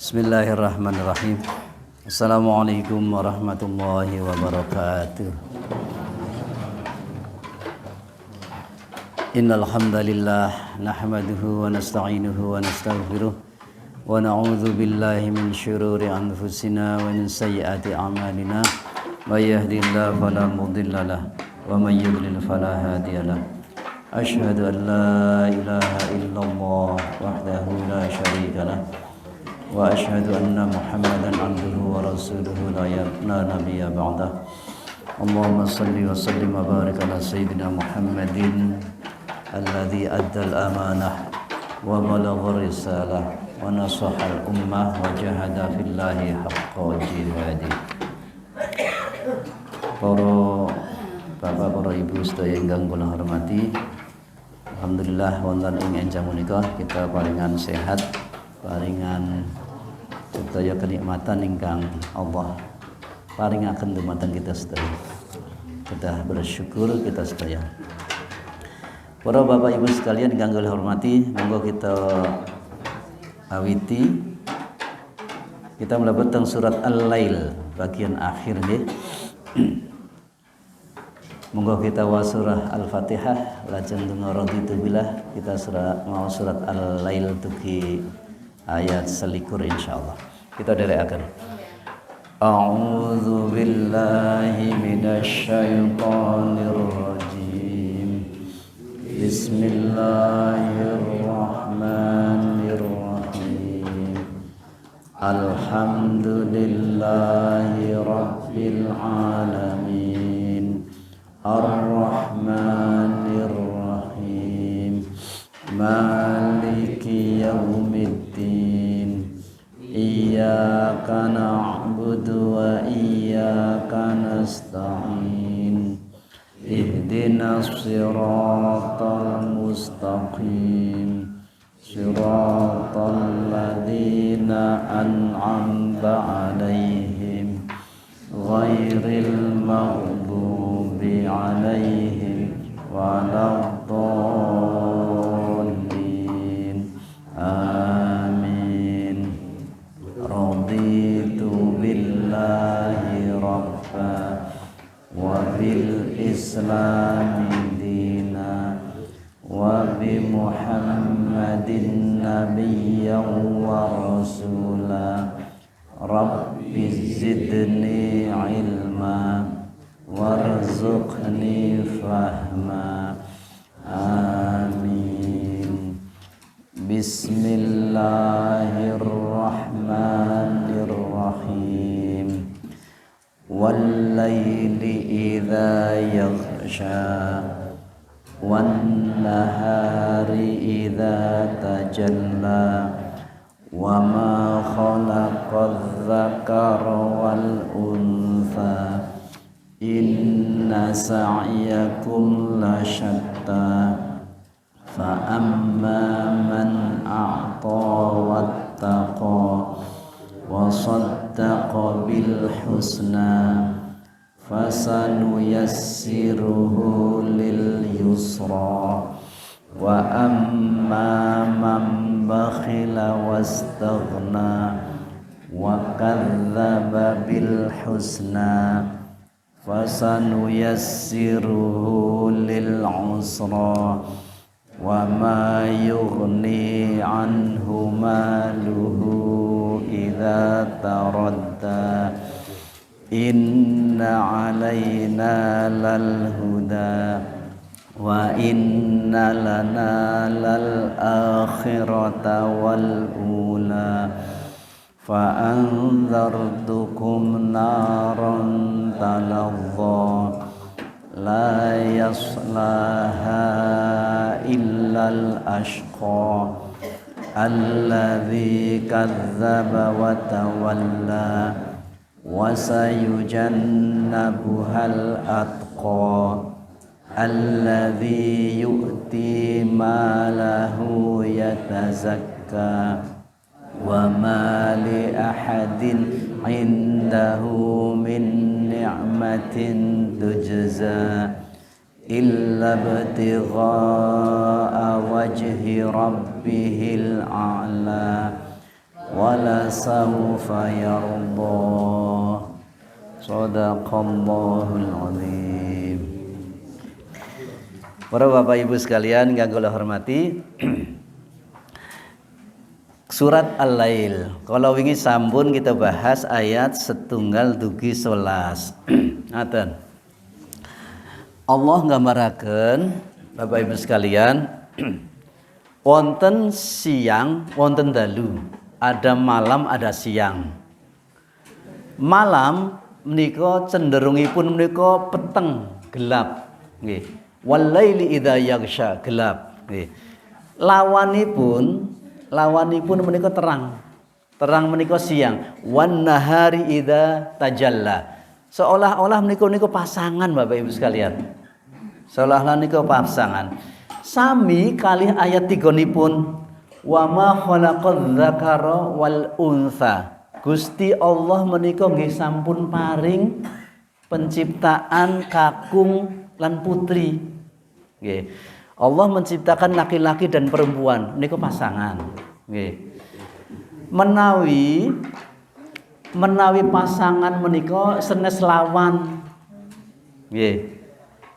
Bismillahirrahmanirrahim. Assalamualaikum warahmatullahi wabarakatuh. Innal hamdalillah nahmaduhu wa nasta'inuhu wa nastaghfiruh wa na'udzu billahi min syururi anfusina wa min sayyiati a'malina. May yahdihillahu fala mudilla lahu wa may yudlil fala hadiya lahu. Asyhadu an la ilaha illallah wahdahu la syarika lahu wa asyhadu anna Muhammadan abduhu wa rasuluhu la nabiyya ba'dah. Allahumma salli wa sallim wa barik ala sayyidina Muhammadin alladhi adda al-amanah wa balagha risalah wa nasaha al-ummah wa jahada fillahi haqqa jihadih. Para bapak, para ibu sedaya ingkang kula hormati, alhamdulillah wonten ing enjang menika kita paringan sehat, paringan sedaya kenikmatan ingkang Allah paringaken dumateng kita sedaya. Kita bersyukur kita sedaya. Para bapak ibu sekalian ingkang kula hormati, monggo kita awiti. Kita mlebet surat Al-Lail bagian akhir nggih. Monggo kita wa surah Al-Fatihah lajeng donga raditu billah kita mau surat Al-Lail tuki ayat selikur insyaallah. Kita derekaken. A'udzu billahi minasy syaithanir rajim. Bismillahirrahmanirrahim. Alhamdulillahi rabbil alamin. Ar-Rahmanir Rahim. Maliki yaumiddin. Iyyaka na'budu wa iyyaka nasta'in. Ihdinas siratal mustaqim. Siratal ladzina an'amta 'alaihim ghairil maghdubi 'alaihim waladdallin. Amin. Raditu billahi rabba wa bil islami dina wa bi Muhammadin nabiyyan wa rasula. Rabbi zidni ilma warzuqni fahma. Amin. Bismillahirrahmanirrahim. Wal-laili idza yaghsha wan-nahari idza tajalla wa ma khalaqadz dzakara wal untha inna sa'yakum lasyatta fa amma man a'ta wattaqa wa saddaqa bil husna fasanuyassiruhu lil yusra wa amma man bakhila wastaghna wa kadzdzaba bil husna fasanuyassiruhu lil usra wa ma yughni anhu maluhu idza taradda inna alaina lal huda wa inna lana lal akhirata wal ula fa anzartukum naran talazza la yaslaha illal ashqa alladzi kadzdzaba wa tawalla wa sayujannabuhal atqa alladzi yu'ti malahu yatazakka wa ma li ahadin indahu min ni'matin tujza illa ibtigha'a wajhi rabbihil a'la wala sawfa yarda. Shadaqallahul azim. Para Bapak Ibu sekalian kang kula hormati, surat Al-Lail. Kalau wingi sampun kita bahas ayat setunggal dugi 11. Ngaten. Allah nggambaraken Bapak Ibu sekalian, wonten siang, wonten dalu. Ada malam, ada siang. Malam menika cenderungipun menika peteng, gelap. Nggih. Walaili idza yaghsha, gelap. Nggih. Lawanipun menika terang. Terang menika siang. Wan nahari idza tajalla. Seolah-olah menika pasangan Bapak Ibu sekalian. Seolah-olah menika pasangan. Sami kalih ayat 3-nipun wa ma khalaqadz dzakara wal untha. Gusti Allah menika nggih sampun paring penciptaan kakung lan putri. Nggih. Allah menciptakan laki-laki dan perempuan, menika pasangan. Nggih. Menawi pasangan menika senes lawan. Nggih.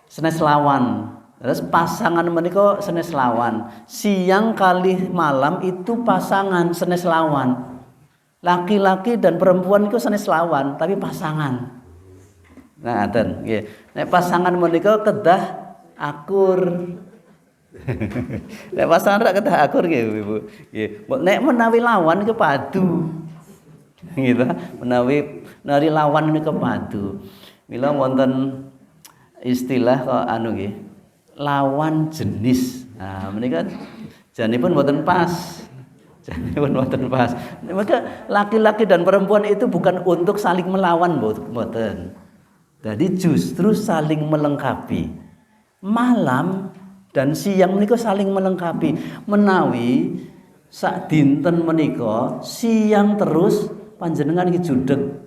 Senes lawan. Terus pasangan menika senes lawan. Siang kalih malam itu pasangan senes lawan. Laki-laki dan perempuan itu senes lawan, tapi pasangan. Nah, ngaten nggih. Nek pasangan menika kedah akur. Nek pasangan rak kedah akur nggih, Ibu. Nggih. Nek menawi lawan ke padu. Gitu. Menawi lawan menika padu. Mila wonten istilah kok anu nggih. Lawan jenis. Nah, menika janipun mboten pas. Jangan mboten pas. Maka laki-laki dan perempuan itu bukan untuk saling melawan mboten. Jadi justru saling melengkapi. Malam dan siang menika saling melengkapi. Menawi sak dinten menika siang terus panjenengan iki judeg.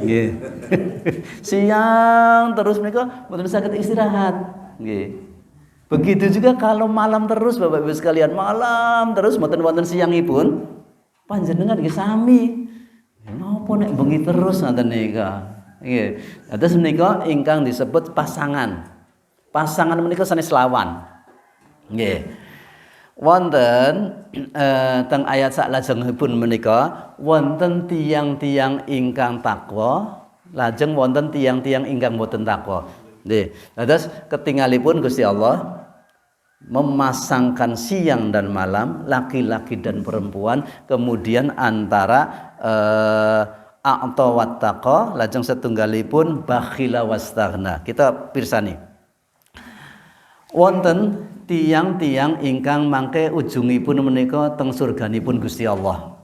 Nggih. Siang terus menika mboten saged istirahat. Nggih. Begitu juga kalau malam terus Bapak Ibu sekalian, malam terus mboten wonten siangipun panjenengan nggih sami. Napa nek bengi terus ngoten nika. Nggih. Dados menika ingkang disebut pasangan. Pasangan menika sanes lawan. Nggih. Wonten teng ayat saklajengipun menika wonten tiang-tiang ingkang takwa, lajeng wonten tiang-tiang ingkang boten takwa. Nggih. Dados ketingalipun Gusti Allah memasangkan siang dan malam, laki-laki dan perempuan, kemudian antara a'ta wattaqa, lajeng setunggalipun bakhila wastaghna. Kita pirsani. Wonten tiang-tiang ingkang mangke ujungipun menika teng surganipun Gusti Allah.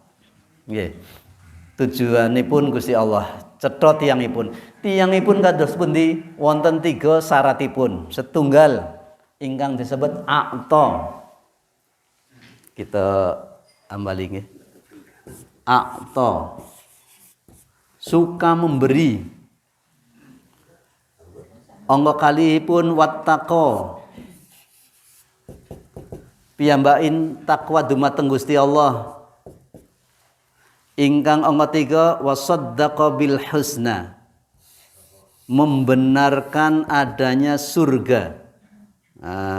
Nggih. Tujuanipun Gusti Allah. Cetha tiangipun. Tiangipun kados pundi? Wonten 3 syaratipun. Setunggal ingkang disebut a'ta. Kita ambali nggih. A'ta. Suka memberi. Angka kalihipun wattaqa. Piyambakin takwa dumateng Gusti Allah. Ingkang angka 3 wasaddaqa bil husna, membenarkan adanya surga.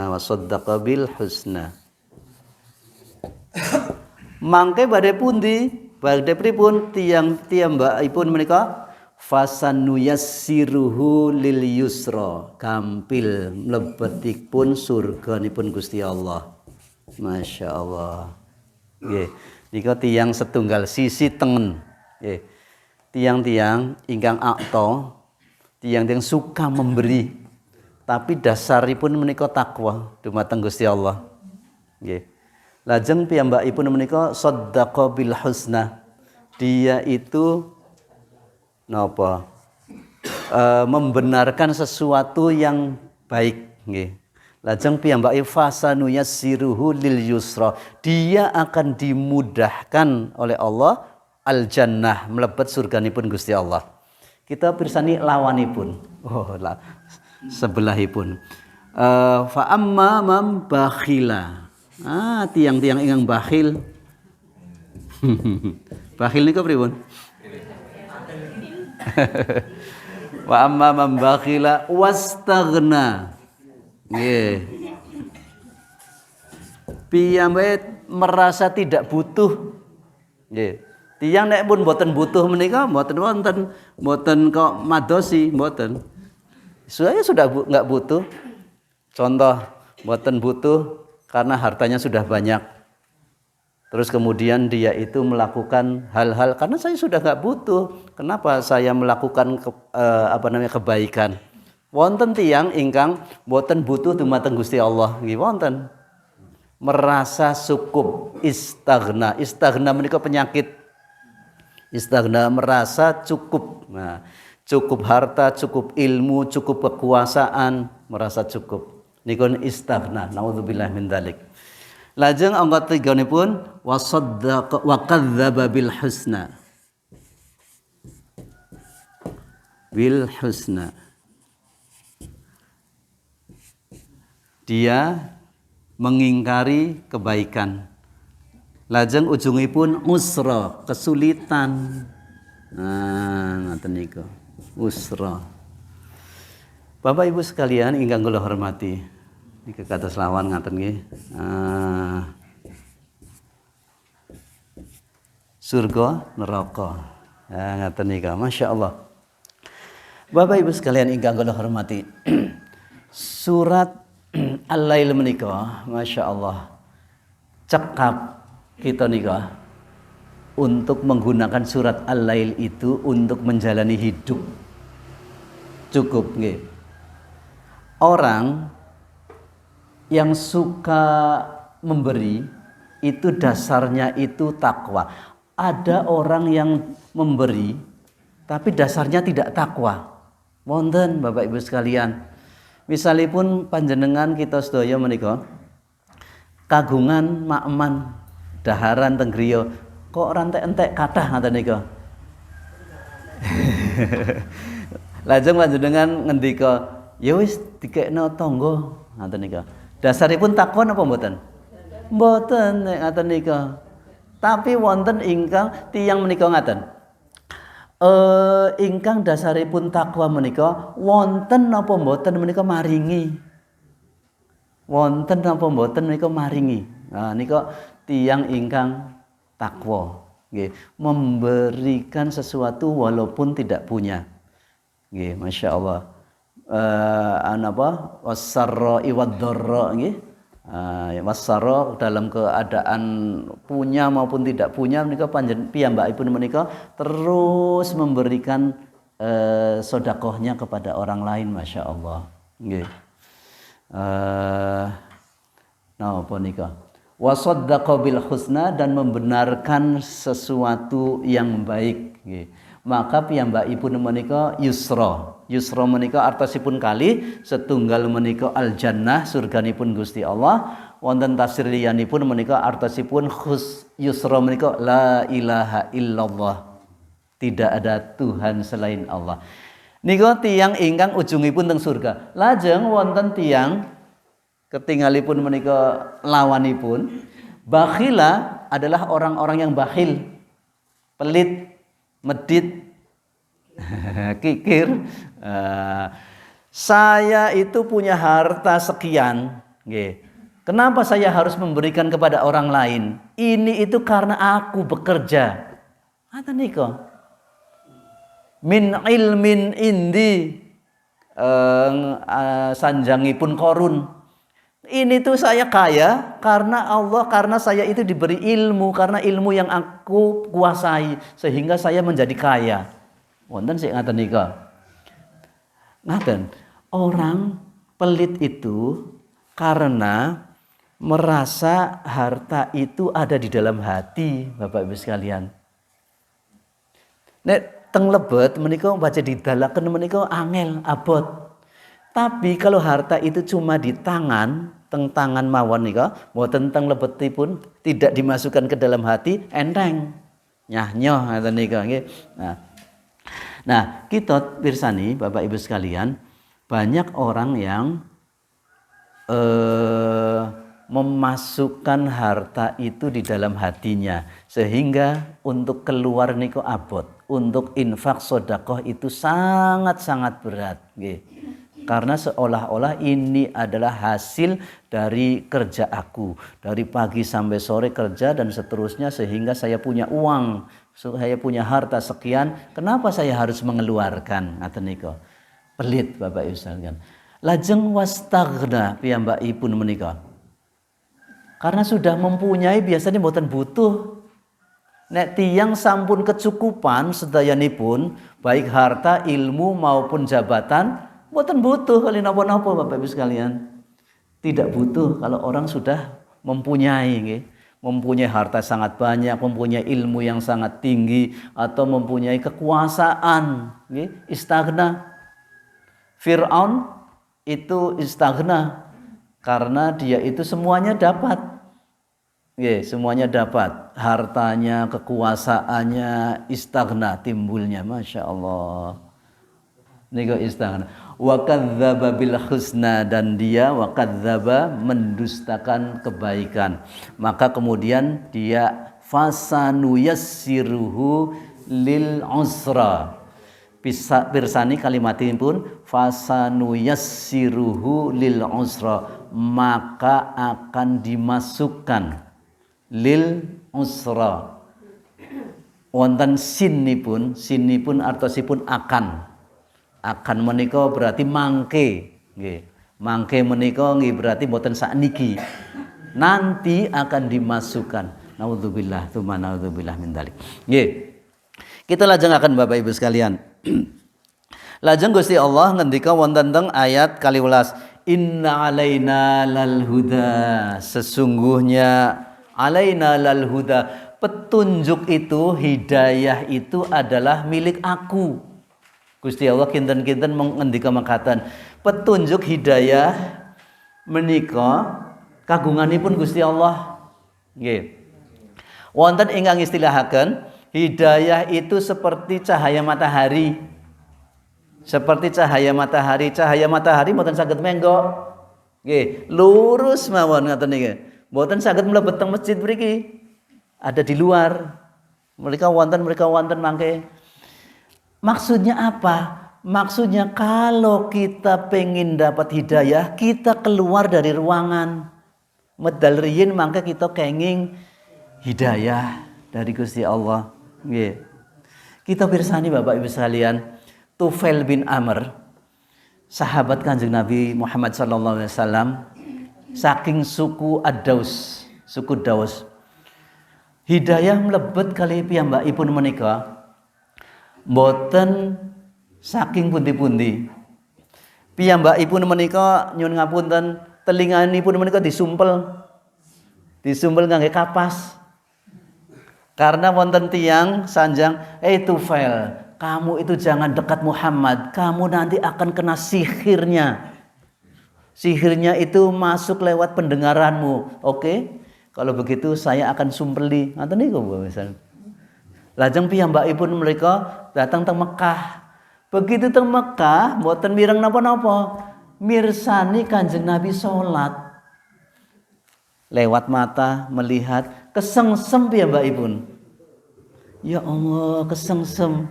Wasaddaqa bil husna. Mangke badhe pundi? Badhe pripun tiang mbakipun menika fasanuyassiruhu lil yusra, gampil mlebetipun surganipun Gusti Allah. Masya Allah. Nggih. Nika tiang setunggal sisi tengen. Tiang-tiang ingkang a'ta, tiang-tiang suka memberi. Tapi dasaripun menika takwa dumateng Gusti Allah. Nggih. Lajeng piyambakipun menika saddaqa bil husna. Dia itu napa? Membenarkan sesuatu yang baik, nggih. Lajeng piyambake fasanu yassiruhu lil yusra. Dia akan dimudahkan oleh Allah al jannah, mlebet surganipun Gusti Allah. Kita pirsani lawanipun. Oh, sebelahipun. Fa amma man bakhila. Tiang-tiang ingkang bakhil. Bakhil niku pripun? Wa amma man bakhila wastaghna. Nggih. Piyambake merasa tidak butuh. Nggih. Tiyang nek pun mboten butuh menika mboten wonten, mboten kok madosi, mboten. Saya sudah enggak butuh. Contoh, mboten butuh karena hartanya sudah banyak. Terus kemudian dia itu melakukan hal-hal karena saya sudah enggak butuh. Kenapa saya melakukan kebaikan? Wonten tiyang ingkang mboten butuh dumateng Gusti Allah, nggih wonten. Merasa cukup, istaghna. Istaghna menika penyakit. Istaghna merasa cukup. Nah, cukup harta, cukup ilmu, cukup kekuasaan, merasa cukup. Nikon istaghna. Nauzubillah min dzalik. Lajeng angka 3-nipun wasaddaqa wa kadzdzaba bil husna. Bil husna. Dia mengingkari kebaikan. Lajeng ujungipun usra, kesulitan. Nah, ngoten niku. Usra. Bapak Ibu sekalian ingkang kula hormati. Niki kados lawan ngaten nggih. Surga, neraka. Nah, ngaten nika. Masyaallah. Bapak Ibu sekalian ingkang kula hormati. Surat Al-Lail menika, masyaallah. Cekap kita nika untuk menggunakan surat Al-Lail itu untuk menjalani hidup. Cukup nggih. Orang yang suka memberi itu dasarnya itu takwa. Ada orang yang memberi tapi dasarnya tidak takwa. Wonten Bapak Ibu sekalian. Misalipun panjenengan kita sedaya menika kagungan makman daharan teng griya kok rantek-entek kathah ngaten nika. Lajeng panjenengan ngendika, ya wis dikekno tangga ngaten nika. Dasaripun takwa napa mboten? Mboten nek ngaten nika. Tapi wonten ingkang tiyang menika ngaten. Ingkang dasaripun takwa menika wonten napa mboten menika maringi. Wonten napa mboten menika maringi. Nah nika tiyang ingkang takwa, nggih, memberikan sesuatu walaupun tidak punya. Nggih, masyaallah. Wasarra iwaddarra nggih. Wasarra dalam keadaan punya maupun tidak punya menika piyambakipun menika terus memberikan sedekahnya kepada orang lain, masyaallah. Nggih. Napa nika? Wasaddaqa bil husna dan membenarkan sesuatu yang baik. Nggih. Maka piyambakipun menika yusra. Yusra menika artosipun kali setunggal menika al jannah surganipun Gusti Allah. Wonten tafsir liyanipun menika artosipun yusra menika la ilaha illallah. Tidak ada Tuhan selain Allah. Nika tiyang ingkang ujungipun teng surga. Lajeng wonten tiyang ketinggalipun menika lawanipun. Bakhila adalah orang-orang yang bakhil, pelit, medit, kikir. Saya itu punya harta sekian, nggih. Kenapa saya harus memberikan kepada orang lain? Ini itu karena aku bekerja. Ngaten nika. Min ilmin indi sanjangipun korun. Ini tuh saya kaya karena Allah, karena saya itu diberi ilmu, karena ilmu yang aku kuasai sehingga saya menjadi kaya. Wonten sik ngaten nika. Ngaten, orang pelit itu karena merasa harta itu ada di dalam hati, Bapak Ibu sekalian. Nek teng lebet menika baca didalaken menika angel abot. Tapi kalau harta itu cuma di tangan, teng tangan mawon nika, mboten teng lebetipun, tidak dimasukkan ke dalam hati, enteng. Nyah-nyoh ngaten nika nggih. Nah, kita pirsani Bapak Ibu sekalian, banyak orang yang memasukkan harta itu di dalam hatinya sehingga untuk keluar niku abot, untuk infak sedekah itu sangat-sangat berat nggih. Karena seolah-olah ini adalah hasil dari kerja aku, dari pagi sampai sore kerja dan seterusnya sehingga saya punya uang, saya punya harta sekian, kenapa saya harus mengeluarkan? Ngaten nika. Pelit Bapak Ibu sekalian. Lajeng wastaghna piyambakipun menika. Karena sudah mempunyai biasanya mboten butuh. Nek tiyang sampun kecukupan sedayanipun baik harta, ilmu maupun jabatan mboten butuh kali napa-napa Bapak Ibu sekalian. Tidak butuh kalau orang sudah mempunyai nggih. Mempunyai harta sangat banyak, mempunyai ilmu yang sangat tinggi atau mempunyai kekuasaan nggih, istaghna. Fir'aun itu istaghna karena dia itu semuanya dapat. Semuanya dapat. Hartanya, kekuasaannya, istaghna timbulnya. Masya Allah. Niku istaghna. Wa kadzdzaba bil husna, dan dia wa kadzdzaba mendustakan kebaikan. Maka kemudian dia fasanuyassiruhu lil usra. Pirsani kalimatipun fasanuyassiruhu lil usra, maka akan dimasukkan lil usra. Wonten sinnipun artosipun akan menika berarti mangke nggih. Mangke menika nggih berarti mboten sakniki. Nanti akan dimasukkan. Nauzubillah tsumma nauzubillah min dzalik. Nggih. Kita lajengaken Bapak Ibu sekalian. Lajeng Gusti Allah ngendika wonten teng ayat 12, inna alaina lal huda, sesungguhnya alaina lal huda, petunjuk itu, hidayah itu adalah milik aku. Gusti Allah kinten-kinten mengendika makaten petunjuk hidayah menika kagunganipun Gusti Allah. Nggih. Wonten ingkang istilahaken hidayah itu seperti cahaya matahari. Seperti cahaya matahari. Cahaya matahari mboten saged menggok. Nggih, lurus mawon ngaten niki. Mboten saged mlebet teng masjid mriki. Ada di luar. Mereka wonten mangke. Maksudnya apa? Maksudnya kalau kita pengen dapat hidayah, kita keluar dari ruangan. Medal riyin mangke kita kenging hidayah dari Gusti Allah. Nggih. Kita pirsani Bapak Ibu sekalian, Tufail bin Amr, sahabat Kanjeng Nabi Muhammad sallallahu alaihi wasallam, saking suku Ad-Daus, suku Daus. Hidayah mlebet kali piyambakipun menika mboten saking pundi-pundi. Piyambakipun menika nyuwun ngapunten, telinganipun menika disumpel ngangge kapas. Karena wonten tiyang sanjang, Tufail, kamu itu jangan dekat Muhammad, kamu nanti akan kena sihirnya. Sihirnya itu masuk lewat pendengaranmu. Oke? Kalau begitu saya akan sumpeli. Ngoten niku misal. Lajeng piyambakipun mereka datang teng Mekah. Begitu teng Mekah mboten mireng napa-napa. Mirsani Kanjeng Nabi salat. Lewat mata melihat kesengsem piyambakipun. Ya Allah, kesengsem.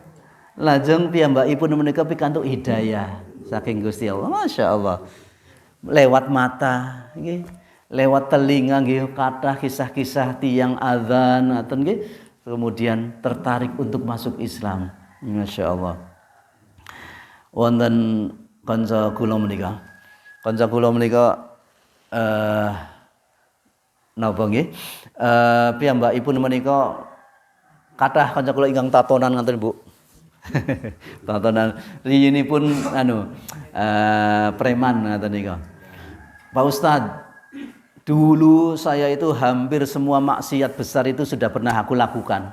Lajeng piyambakipun menika pikantuk hidayah saking Gusti Allah. Masya Allah. Lewat mata nggih, lewat telinga nggih kathah kisah-kisah tiyang azan ngaten nggih. Kemudian tertarik untuk masuk Islam. Masya Allah. Wonten kanca kula menika. Kanca kula menika napa nggih? Piyambakipun menika kathah kanca kula ingkang tatonan ngaten Bu. Tatonan riyinipun preman ngaten nika. Pak Ustadz, dulu saya itu hampir semua maksiat besar itu sudah pernah aku lakukan.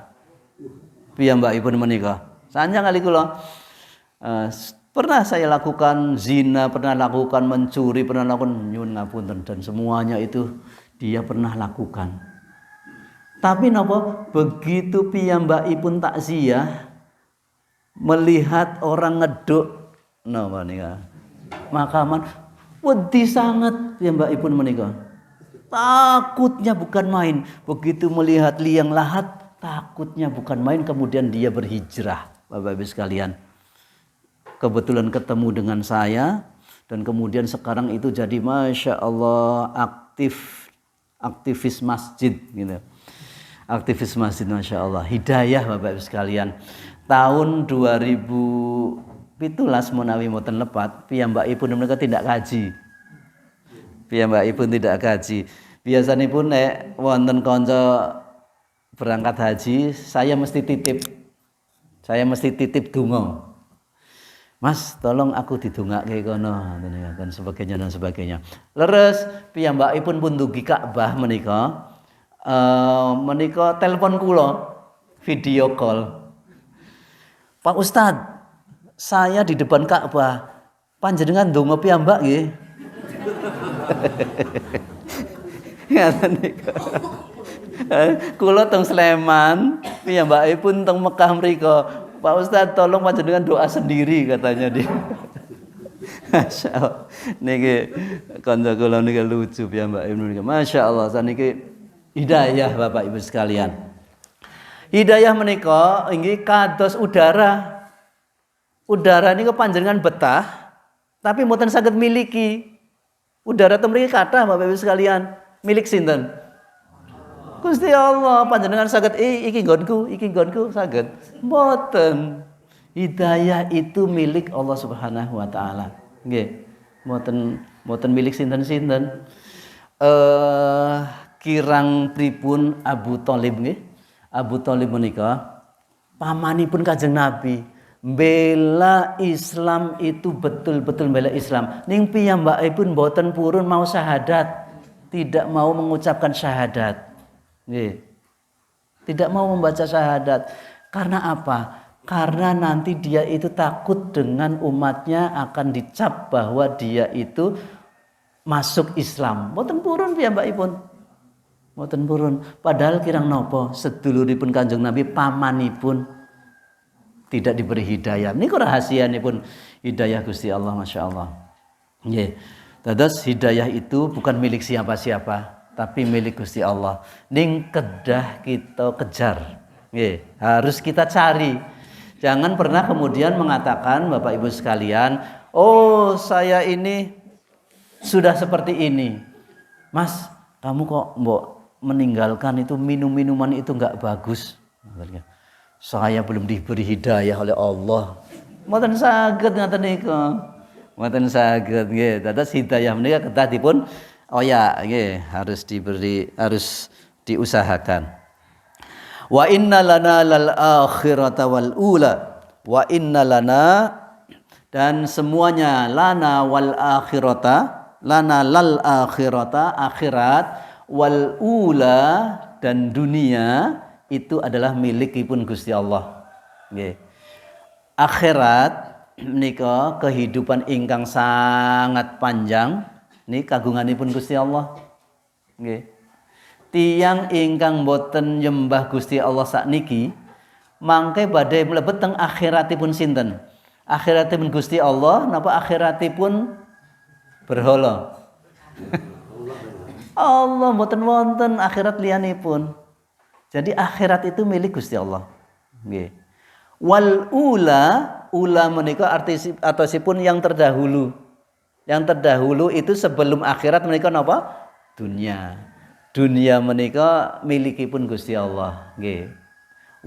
Piyambakipun menika. Sanjang kali kula pernah saya lakukan zina, pernah lakukan mencuri, pernah lakukan nyuwun ngapunten, dan semuanya itu dia pernah lakukan. Tapi napa begitu piyambakipun takziah melihat orang ngeduk napa nika makaman wedi sanget piyambakipun menika. Takutnya bukan main. Begitu melihat liang lahat, takutnya bukan main. Kemudian dia berhijrah, Bapak Ibu sekalian. Kebetulan ketemu dengan saya. Dan kemudian sekarang itu jadi Masya Allah aktivis masjid gitu. Aktivis masjid Masya Allah. Hidayah Bapak Ibu sekalian. Tahun 2017 menawi mboten lepat, piyambakipun mereka tidak kaji. Piyambakipun tidak kaji. Biasanipun nek wonten kanca berangkat haji, saya mesti titip. Saya mesti titip donga. Mas, tolong aku didongake kono dan sebagainya dan sebagainya. Leres piyambakipun pun dugi Ka'bah menika telepon kula video call. Pak Ustadz, saya di depan Ka'bah. Panjenengan ndonga piyambak nggih. Ngaten niku. Kula teng Sleman, piyambakipun teng Mekah mriku. Pak Ustadz tolong panjenengan doa sendiri katanya dia. Masya Allah. Niki kanca kula niki lucu piyambakipun niki. Masya Allah saniki hidayah Bapak Ibu sekalian. Hidayah menika inggih kados udara. Udara niku panjenengan betah tapi mboten saged miliki. Udara teng mriki kathah Bapak Ibu sekalian. Milik sinten? Gusti Allah. Panjenengan saged iki nggonku saged. Mboten. Hidayah itu milik Allah Subhanahu wa taala. Nggih. Mboten milik sinten-sinten. Kirang pripun Abu Thalib nggih. Abu Thalib menika pamanipun Kanjeng Nabi. Bela Islam itu betul-betul bela Islam. Ning piyambakipun mboten purun mau syahadat. Tidak mau mengucapkan syahadat. Tidak mau membaca syahadat. Karena apa? Karena nanti dia itu takut dengan umatnya akan dicap bahwa dia itu masuk Islam. Mboten purun piyambakipun. Mboten purun. Padahal kirang napa seduluripun Kanjeng Nabi pamanipun tidak diberi hidayah. Niku rahasianipun hidayah Gusti Allah Masya Allah. Nggih. Dados hidayah itu bukan milik siapa-siapa. Tapi milik Gusti Allah. Ning kedah kita kejar. Nggih, harus kita cari. Jangan pernah kemudian mengatakan Bapak Ibu sekalian, "Oh, saya ini sudah seperti ini." Mas, kamu kok mbok meninggalkan itu minum-minuman itu enggak bagus. Saya belum diberi hidayah oleh Allah. Mboten saged ngaten niku. Mboten saged nggih. Dados hidayah menika kedah dipun nggih, harus diusahakan. Wa inna lana lal akhirata wal ula. Wa inna lana dan semuanya lana wal akhirata, lana lal akhirata akhirat wal ula dan dunia itu adalah milikipun Gusti Allah. Nggih. Akhirat menika kehidupan ingkang sangat panjang. Ini kagunganipun Gusti Allah. Nggih. Tiyang ingkang boten nyembah Gusti Allah sakniki mangke badhe mlebet teng akhiratipun sinten? Akhiratipun Gusti Allah napa akhiratipun berhala? Allah mboten wonten akhirat liyanipun. Jadi akhirat itu milik Gusti Allah. Nggih. Wal ula menika artisipun yang terdahulu. Yang terdahulu itu sebelum akhirat menika napa? Dunia. Dunia menika milikipun Gusti Allah. Nggih.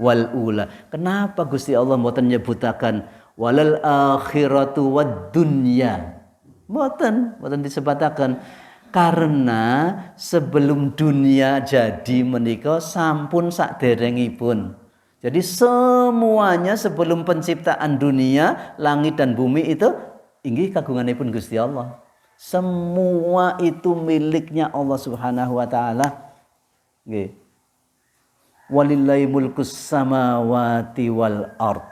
Wal ula. Kenapa Gusti Allah mboten nyebutaken walal akhiratu wad dunya? Mboten disebataken karena sebelum dunia jadi menika sampun saderengipun. Jadi semuanya sebelum penciptaan dunia, langit dan bumi itu inggih kagunganipun Gusti Allah. Semua itu miliknya Allah Subhanahu wa taala. Nggih. Walillahi mulkus samawati wal ard.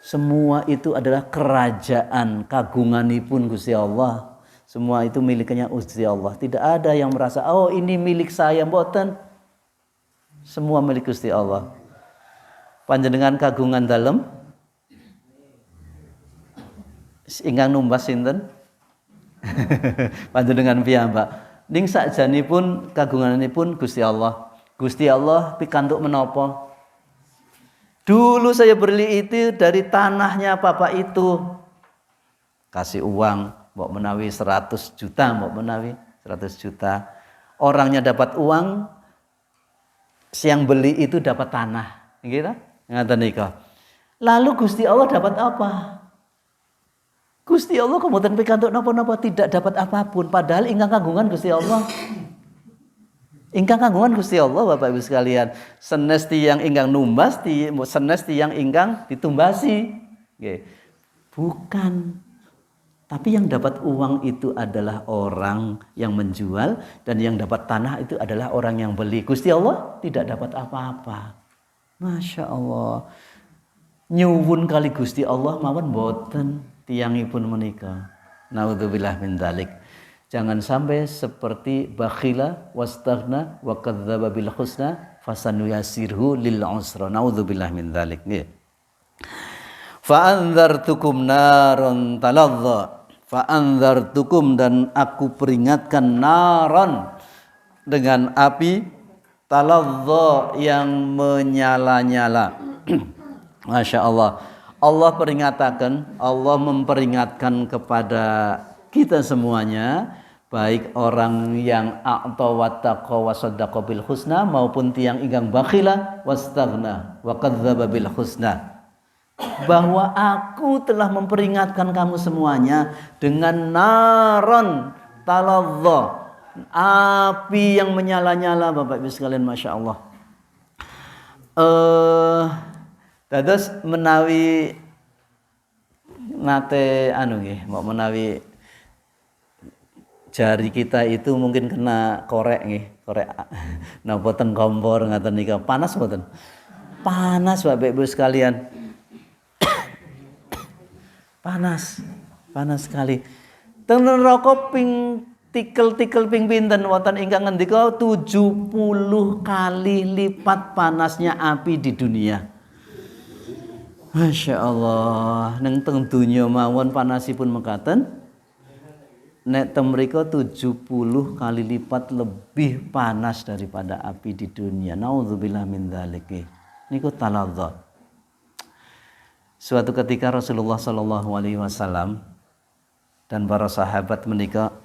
Semua itu adalah kerajaan kagunganipun Gusti Allah. Semua itu miliknya Gusti Allah. Tidak ada yang merasa, "Oh, ini milik saya." Mboten. Semua milik Gusti Allah. Panjenengan kagungan dalem ingkang numbas sinten? Panjenengan piyambak. ning sakjanipun kagunganipun Gusti Allah. Gusti Allah pikantuk menapa? Dulu saya beli itu dari tanahnya bapak itu. Kasih uang, mbok menawi 100 juta, mbok menawi 100 juta. Orangnya dapat uang, siang beli itu dapat tanah. Gitu? Ngaten nika. Lalu Gusti Allah dapat apa? Gusti Allah kemudian pikantuk napa-napa tidak dapat apapun, padahal ingkang kagungan Gusti Allah. Ingkang kagungan Gusti Allah Bapak Ibu sekalian, senes tiyang ingkang numbas, senes tiyang ingkang ditumbasi. Nggih. Bukan. Tapi yang dapat uang itu adalah orang yang menjual dan yang dapat tanah itu adalah orang yang beli. Gusti Allah tidak dapat apa-apa. Masya Allah. Nyuwun kali Gusti Allah mawon boten tiyangipun menika. Naudzubillah min dzalik. Jangan sampai seperti bakhila wastaghna wa kadzdzaba bil husna fasanuyasirhu lil usra. Naudzubillah min dzalik. Nggih. Fa anzartukum naron taladza. Fa anzartukum dan aku peringatkan naron dengan api taladza yang menyala-nyala. Masya Allah. Allah peringatkan, Allah memperingatkan kepada kita semuanya, baik orang yang a'ta wattaqa wa saddaqa bil husna maupun tiang ingkang bakhila wastaghna wa kadzdzaba bil husna, bahwa aku telah memperingatkan kamu semuanya dengan naron taladza, api yang menyala-nyala Bapak Ibu sekalian. Masya Allah. Dados menawi nate nggih, mau menawi jari kita itu mungkin kena korek nggih, korek napa teng kompor ngaten nika. Panas mboten? Panas Bapak Ibu sekalian. Panas sekali. Teng neraka ping tikel ping pinten wonten ingkang ngendika 70 kali lipat panasnya api di dunia. Masya Allah, neng teng dunya mawon panasipun mekaten, nek teng mriko 70 kali lipat lebih panas daripada api di dunia. Nauzubillah min dzalik. Niku taladza. Suatu ketika Rasulullah sallallahu alaihi wasallam dan para sahabat menika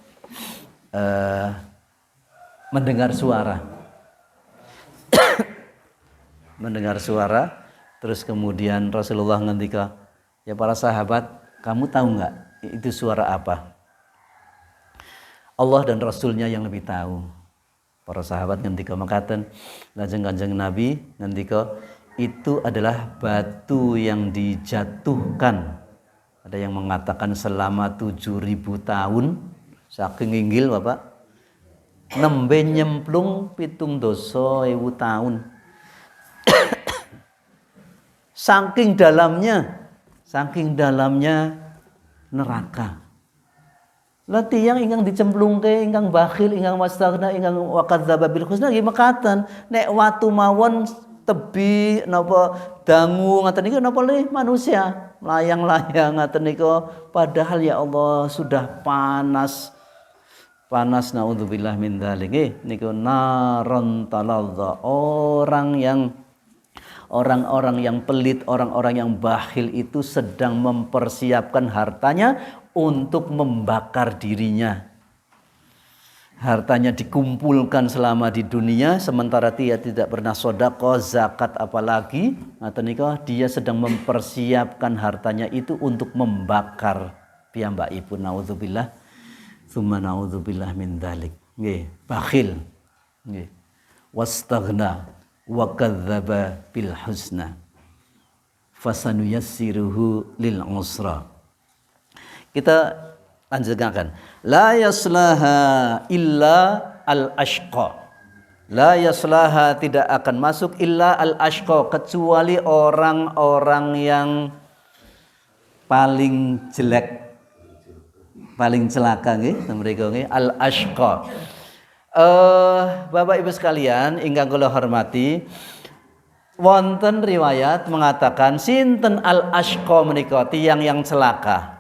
mendengar suara. Mendengar suara. Terus kemudian Rasulullah ngendika, ya para sahabat, kamu tahu nggak itu suara apa? Allah dan Rasulnya yang lebih tahu. Para sahabat ngendika makaten, lajeng Nabi ngendika, itu adalah batu yang dijatuhkan. Ada yang mengatakan selama 7.000 tahun, saking inggil Bapak, nembe nyemplung 7 doso 1000 tahun. Saking dalamnya neraka. Lah tiyang ingkang dicemplungke, ingkang bakhil, ingkang wastaghna, ingkang wa kadzdzaba bil husna nggih mekaten. Nek watu mawon tebi napa dangu ngaten niku napa le manusia layang-layang ngaten niku, padahal ya Allah sudah panas naudzubillah min dzalik. Nggih niku naron taladza, orang-orang yang pelit, orang-orang yang bakhil itu sedang mempersiapkan hartanya untuk membakar dirinya. Hartanya dikumpulkan selama di dunia, sementara dia tidak pernah sedekah, zakat apalagi. Dia sedang mempersiapkan hartanya itu untuk membakar piyambakipun. Naudzubillah, tsumma naudzubillah min dzalik. Nggih, bakhil. Nggih. Wastaghna wa kadzdzaba bil husna fasanuyassiruhu lil usra. Kita lanjutkan. La yaslaha illa al ashqa. La yaslaha tidak akan masuk illa al ashqa, kecuali orang-orang yang paling jelek, paling celaka nggih mriku nggih, al ashqa. Bapak Ibu sekalian ingkang kula hormati, wonten riwayat mengatakan sinten al ashqa menika tiyang yang celaka.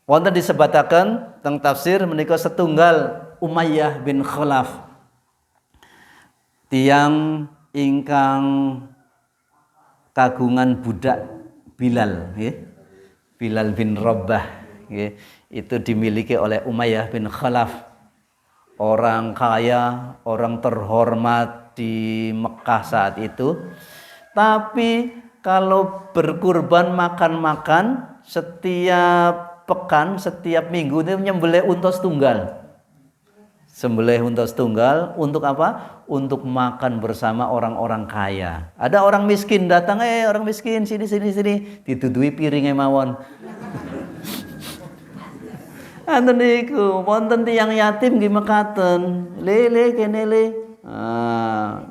Wonten disebataken teng tafsir menika setunggal Umayyah bin Khalaf, tiyang ingkang kagungan budak Bilal, ya. Bilal bin Rabah, ya. Itu dimiliki oleh Umayyah bin Khalaf, orang kaya, orang terhormat di Mekah saat itu. Tapi kalau berkurban makan-makan setiap pekan, setiap minggu itu nyembelih unta tunggal. Sembelih unta tunggal untuk apa? Untuk makan bersama orang-orang kaya. Ada orang miskin datang, orang miskin sini, ditudui piringnya mawon. Anten niku wonten tiyang yatim nggih mekaten. Lele kene le.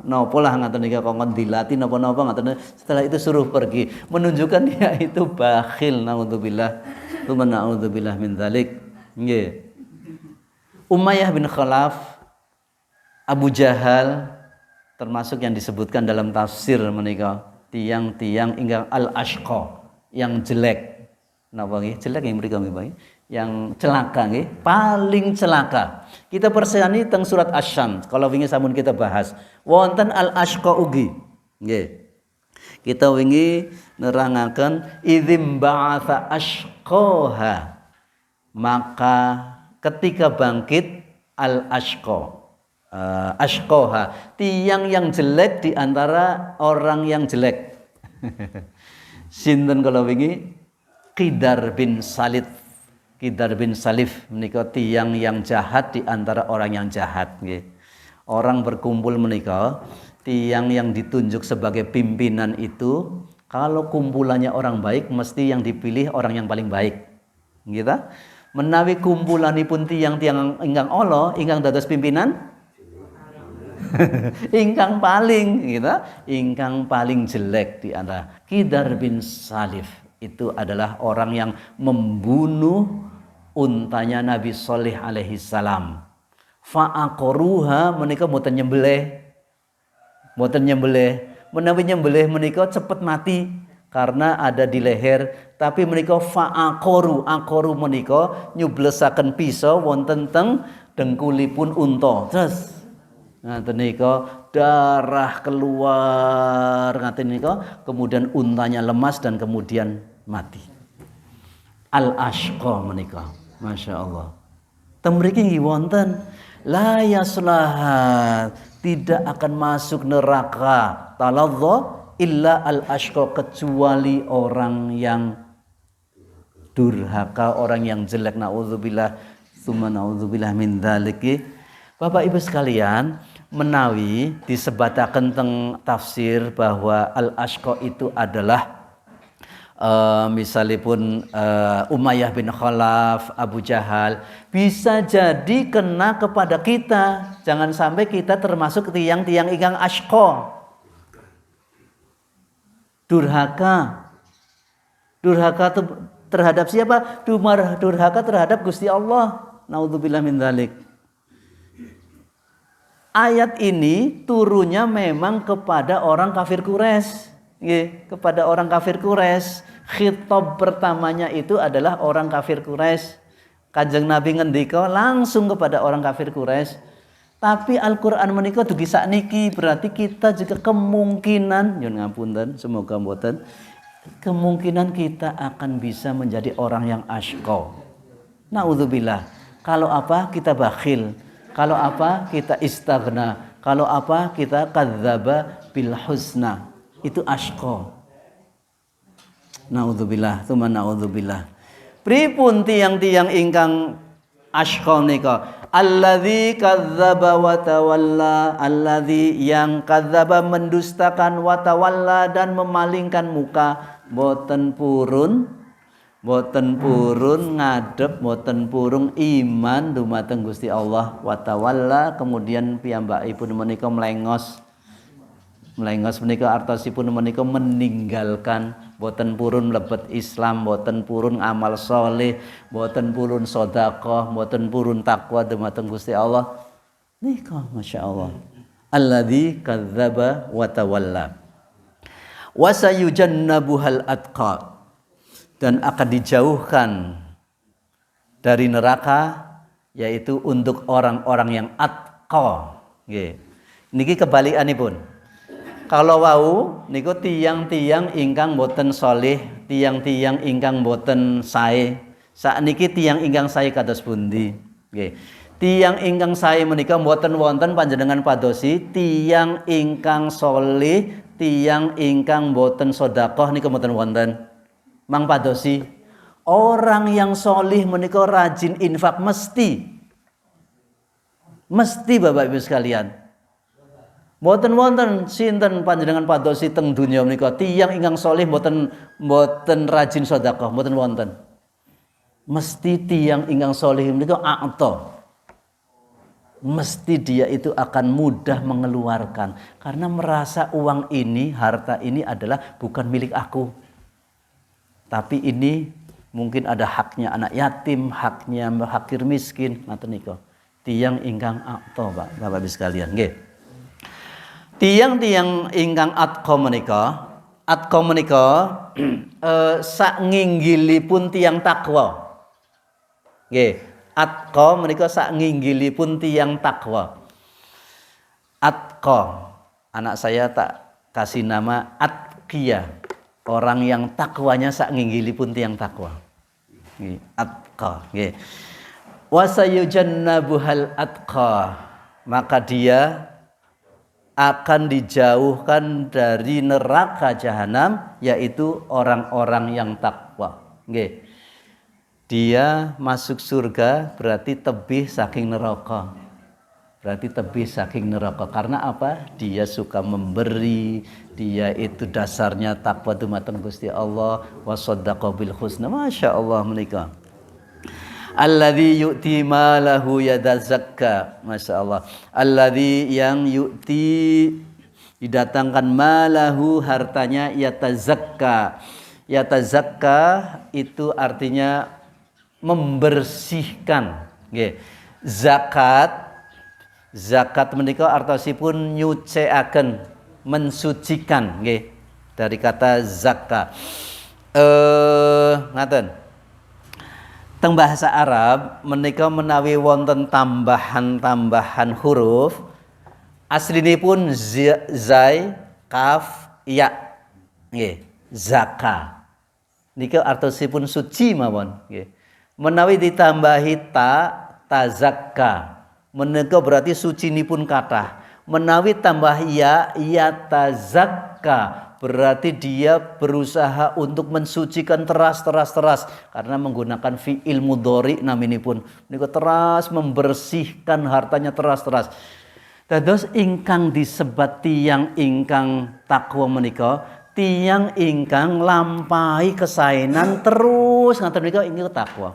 Napa lah ngaten niki kongkon dilati napa-napa ngaten. Setelah itu suruh pergi, menunjukkan dia itu bakhil. Naudzubillah. Tsumma naudzubillah min dzalik. Nggih. Umayyah bin Khalaf, Abu Jahal, termasuk yang disebutkan dalam tafsir menika tiang-tiang ingkang al-ashqa, yang jelek. Napa nggih? Jelek yang mriku nggih, yang celaka nggih, paling celaka. Kita persani teng surat Asy-Syams. Kalau wingi sampun kita bahas, wonten al-ashqa ugi. Nggih. Kita wingi nerangaken idzim ba'atsa ashqaha. Maka ketika bangkit al-ashqa, ashqaha, tiang yang jelek di antara orang yang jelek. Sinten kalau wingi? Qidar bin Salif. Qidar bin Salif menika tiang yang jahat di antara orang yang jahat nggih. Orang berkumpul menika, tiang yang ditunjuk sebagai pimpinan itu kalau kumpulannya orang baik mesti yang dipilih orang yang paling baik. Gitu. Menawi kumpulanipun tiang-tiang ingkang ala ingkang dados pimpinan ingkang paling gitu, ingkang paling jelek di antara. Qidar bin Salif itu adalah orang yang membunuh untanya Nabi Shalih alaihi salam. Fa'aqaruha menika mboten nyembelih. Mboten nyembelih. Menawi nyembelih menika cepet mati karena ada di leher, tapi menika fa'aqaru, aqaru menika nyublesaken pisau wonten teng dengkulipun unta. Terus ngaten nika darah keluar ngaten nika, kemudian untanya lemas dan kemudian mati. Al-ashqa menika, masyaallah. Teng mriki nggih wonten la yaslaha, tidak akan masuk neraka taladza illa al-ashqa, kecuali orang yang durhaka, orang yang jelek. Naudzubillah, tsumma naudzubillah min dzalik. Bapak Ibu sekalian, menawi disebataken teng tafsir bahwa al-ashqa itu adalah misalipun Umayyah bin Khalaf, Abu Jahal, bisa jadi kena kepada kita. Jangan sampai kita termasuk tiang-tiang ingkang ashqa. Durhaka. Durhaka terhadap siapa? Durhaka terhadap Gusti Allah. Naudzubillah min dzalik. Ayat ini turunnya memang kepada orang kafir Quraisy. Kepada orang kafir Quraisy. Khitab pertamanya itu adalah orang kafir Quraisy. Kanjeng Nabi ngendika langsung kepada orang kafir Quraisy. Tapi Al-Qur'an menika dugi sakniki, berarti kita juga kemungkinan, nyun ngapunten, semoga mboten, kemungkinan kita akan bisa menjadi orang yang ashqa. Naudzubillah. Kalau apa? Kita bakhil. Kalau apa? Kita istaghna. Kalau apa? Kita kadzdzaba bil husna. Itu ashqa. Naudzubillah, tsumma naudzubillah. Pripun tiang-tiang ingkang ashqa nika? Alladzi kadzdzaba wa tawalla, alladzi yang kadzdzaba mendustakan, wa tawalla dan memalingkan muka, boten purun ngadep, boten purun iman dumateng Gusti Allah, wa tawalla, kemudian piyambakipun menika melengos menika artosipun menika meninggalkan, boten purun mlebet Islam, boten purun amal soleh, boten purun sedekah, boten purun takwa dumateng Gusti Allah. Nika masyaallah. Alladzi kadzdzaba wa tawalla. Wa sayujannabuhal atqa, dan akan dijauhkan dari neraka yaitu untuk orang-orang yang atqa. Nggih. Niki kebalikanipun. Kalau wau niku tiyang-tiyang ingkang boten solih, tiyang-tiyang ingkang boten sae. Sakniki tiyang ingkang sae kados pundi? Nggih. Tiyang ingkang sae menika boten wonten panjenengan padosi tiyang ingkang solih, tiyang ingkang boten sedekah niku boten wonten. Mang padosi orang yang solih menika rajin infak mesti Bapak Ibu sekalian. Mboten wonten sinten panjenengan padosi teng dunya menika tiyang ingkang solih mboten rajin sedekah, mboten wonten. Mesti tiyang ingkang solih menika a'ta. Mesti dia itu akan mudah mengeluarkan karena merasa uang ini, harta ini adalah bukan milik aku. Tapi ini mungkin ada haknya anak yatim, haknya fakir miskin, ngoten nika. Tiyang ingkang a'ta, Bapak Ibu sekalian, nggih. Tiyang-tiyang ingkang atqa menika sak nginggilipun tiyang takwa. Nggih, atqa menika sak nginggilipun tiyang takwa. Atqa, anak saya tak kasih nama atqiya. Orang yang takwanya sak nginggilipun tiyang takwa. Nggih, atqa, nggih. Wa sayujannabuhal atqa. Maka dia akan dijauhkan dari neraka jahanam, yaitu orang-orang yang takwa. Nggih. Dia masuk surga berarti tebih saking neraka. Berarti tebih saking neraka. Karena apa? Dia suka memberi, dia itu dasarnya takwa dumateng Gusti Allah, wa shaddaqa bil husna. Masyaallah menika. Alladzi yu'ti malahu yatazakka. Masyaallah. Alladzi yang yu'ti didatangkan malahu hartanya yatazakka. Yatazakka itu artinya membersihkan. Nggih. Zakat menika artosipun nyucikaken, mensucikan, nggih. Dari kata zakka. Ngaten. Teng bahasa Arab menika menawi wonten tambahan huruf aslinipun zai, kaf, ya. Nggih, zaka. Nika artosipun suci mawon, nggih. Menawi ditambahi tazakka. Menika berarti sucinipun kathah. Menawi tambah ya tazakka. Berarti dia berusaha untuk mensucikan teras karena menggunakan fi'il mudhari naminipun. Niku teras membersihkan hartanya teras. Dados ingkang disebat tiyang ingkang takwa menika, tiyang ingkang lampahi kesaenan terus ngaten menika inggih takwa.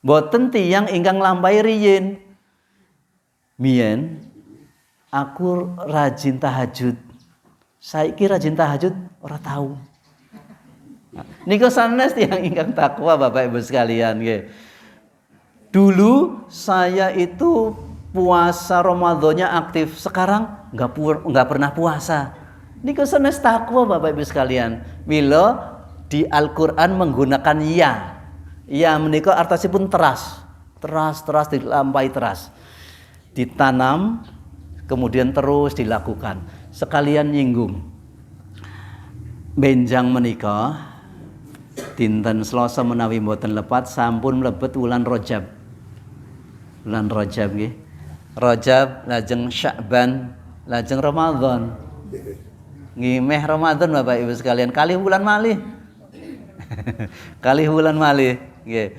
Boten tiyang ingkang lampahi riyin. Mien aku rajin tahajud. Saiki rajin tahajud ora tahu. Niku sanes tiyang ingkang takwa Bapak Ibu sekalian nggih. Dulu saya itu puasa Ramadannya aktif, sekarang enggak pernah puasa. Niku sanes takwa Bapak Ibu sekalian. Mila di Al-Qur'an menggunakan ya. Ya menika artosipun teras dilampahi teras. Ditanam kemudian terus dilakukan. Sekalian nyinggung benjang menika dinten Selasa menawi mboten lepat sampun mlebet wulan Rajab. Wulan Rajab nggih. Rajab lajeng Sya'ban lajeng Ramadan. Nggih meh Ramadan Bapak Ibu sekalian kalih wulan malih. Kalih wulan malih nggih.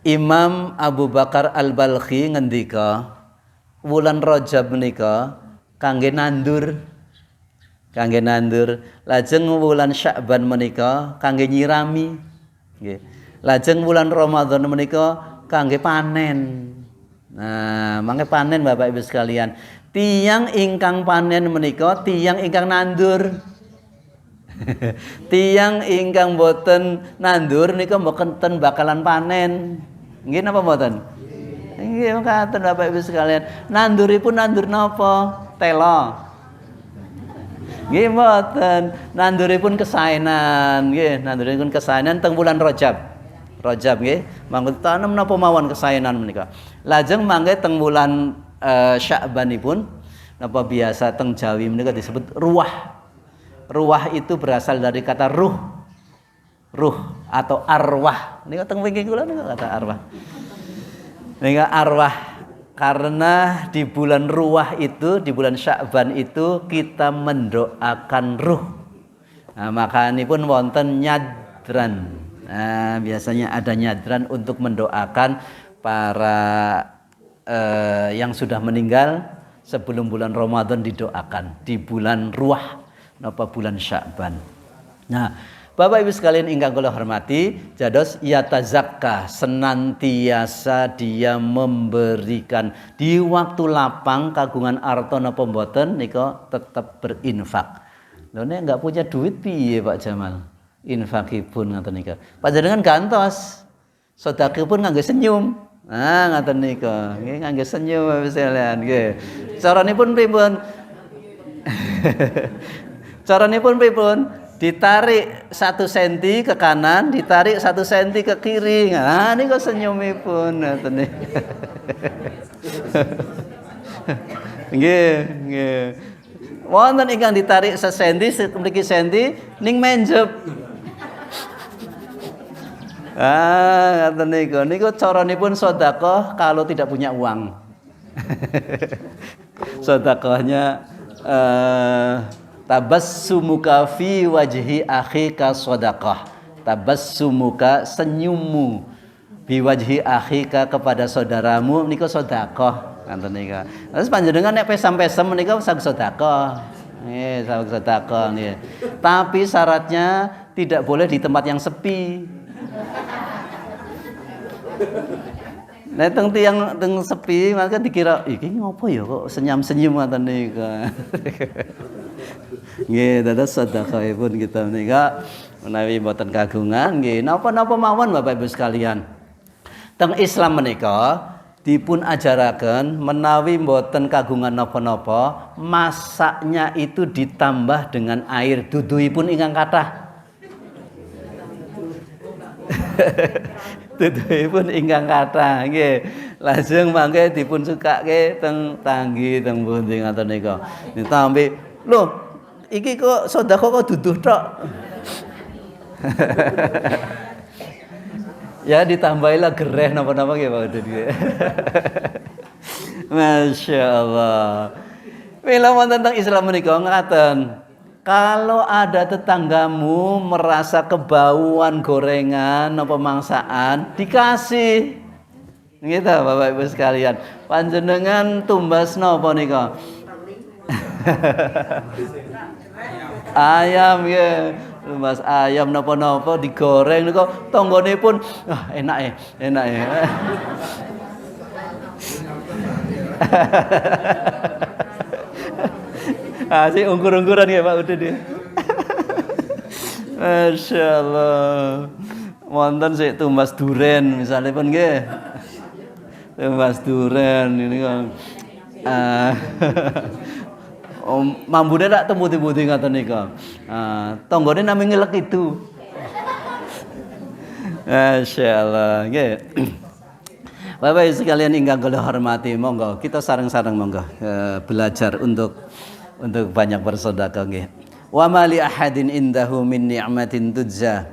Imam Abu Bakar Al-Balkhi ngendika wulan Rajab menika kangge nandur. Lajeng wulan Sya'ban menika kangge nyirami. Nggih. Lajeng wulan Ramadan menika kangge panen. Nah, mangke panen Bapak Ibu sekalian. Tiyang ingkang panen menika tiyang ingkang nandur. Tiyang ingkang boten nandur nika mboten bakalan panen. Nggih napa mboten? Nggih mekaten Bapak Ibu sekalian. Nanduripun nandur napa? Tela. Nggih mboten. Nanduripun kesaenan, nggih, nanduripun kesaenan teng bulan Rajab. Rajab nggih, mangke tanem napa mawon kesaenan menika. Lajeng mangke teng wulan Sya'banipun napa biasa teng Jawi menika disebut ruah. Ruah itu berasal dari kata ruh. Ruh atau arwah. Nika teng mriki kula nika kata arwah. Nika arwah karena di bulan ruah itu, di bulan Sya'ban itu kita mendoakan ruh. Nah, makanipun wonten nyadran. Nah, biasanya ada nyadran untuk mendoakan para yang sudah meninggal sebelum bulan Ramadan didoakan di bulan ruah napa bulan Sya'ban. Nah, Bapak Ibu sekalian ingkang kula hormati, jados yatazakka senantiasa dia memberikan di waktu lapang kagungan arta napa mboten nika tetap berinfak. Lho nek enggak punya duit piye Pak Jamal? Infakipun ngaten nika. Panjenengan gantos. Sedekahipun ngangge senyum. Nah, ngaten nika. Nggih ngangge senyum Bapak sekalian nggih. Caranipun pripun? Caranipun pripun? Ditarik 1 senti ke kanan, ditarik 1 senti ke kiri. Nah, niku senyumipun ngaten nika. Nggih, nggih. Wonten ingkang ditarik 1 senti, mriki senti ning menjep. Ngaten niku caranipun sedekah kalau tidak punya uang. Sedekahnya tabassumuka fi wajhi akhika sedekah. Tabassumuka senyummu bi wajhi akhika kepada saudaramu niku sedekah. Ngaten niku. Terus panjenengan nek pesam-pesem menika saged sedekah. Nggih, saged sedekah nggih. Tapi syaratnya tidak boleh di tempat yang sepi. Nek teng tiyang teng sepi maka dikira iki ngopo ya kok senyum-senyum ngoten niku. Nggih, dados sedekahipun kita menika menawi mboten kagungan nggih napa-napa mawon Bapak Ibu sekalian. Teng Islam menika dipun ajaraken menawi mboten kagungan napa-napa, masaknya itu ditambah dengan air duduhipun ingkang kathah. Duduhipun ingkang kathah nggih. Lajeng mangke dipun sukake teng tanggi teng pundi ngaten nika. Ditampi, lho iki kok sedekah kok duduh tok. Ya ditambahilah gereh napa-napa nggih Pak Udin nggih. Masyaallah. Mila wonten teng Islam menika ngaten. Kalau ada tetanggamu merasa kebauan gorengan atau mangsaan, dikasih. Gitu Bapak Ibu sekalian. Panjenengan tumbas napa nika? Ayam ya. Tumbas ayam napa-napa digoreng nika tanggonipun enak ya. Si ungkur-ungkuran ya Pak Udin ya. Masyaallah. Wonten sik tumbas duren misalnya pun nggih. Tumbas duren ini kan. Mambune tak temu-temu ngoten nika. Tanggane nami ngelek itu. Masyaallah nggih. Bapak Ibu sekalian ingkang kula hormati, monggo kita sareng-sareng monggo belajar untuk banyak bersedekah nggih. Wa ma li ahadin indahu min ni'matin tujza.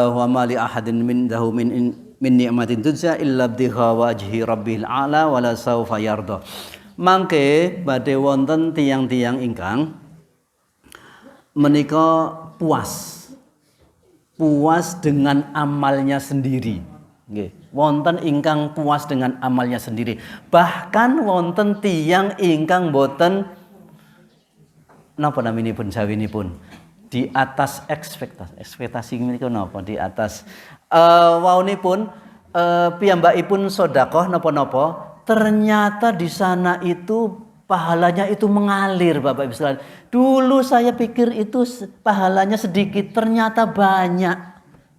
Wa ma li ahadin mindahu min ni'matin tujza illa bdigha wajhi rabbil a'la wala saufa yarda. Mangke badhe wonten tiyang-tiyang ingkang menika puas dengan amalnya sendiri. Nggih, wonten ingkang puas dengan amalnya sendiri. Bahkan wonten tiyang ingkang boten napa naminipun jawinipun di atas ekspektasi menika napa di atas waunipun piyambakipun sedekah napa-napa ternyata di sana itu pahalanya itu mengalir Bapak Ibu sekalian. Dulu saya pikir itu pahalanya sedikit, ternyata banyak.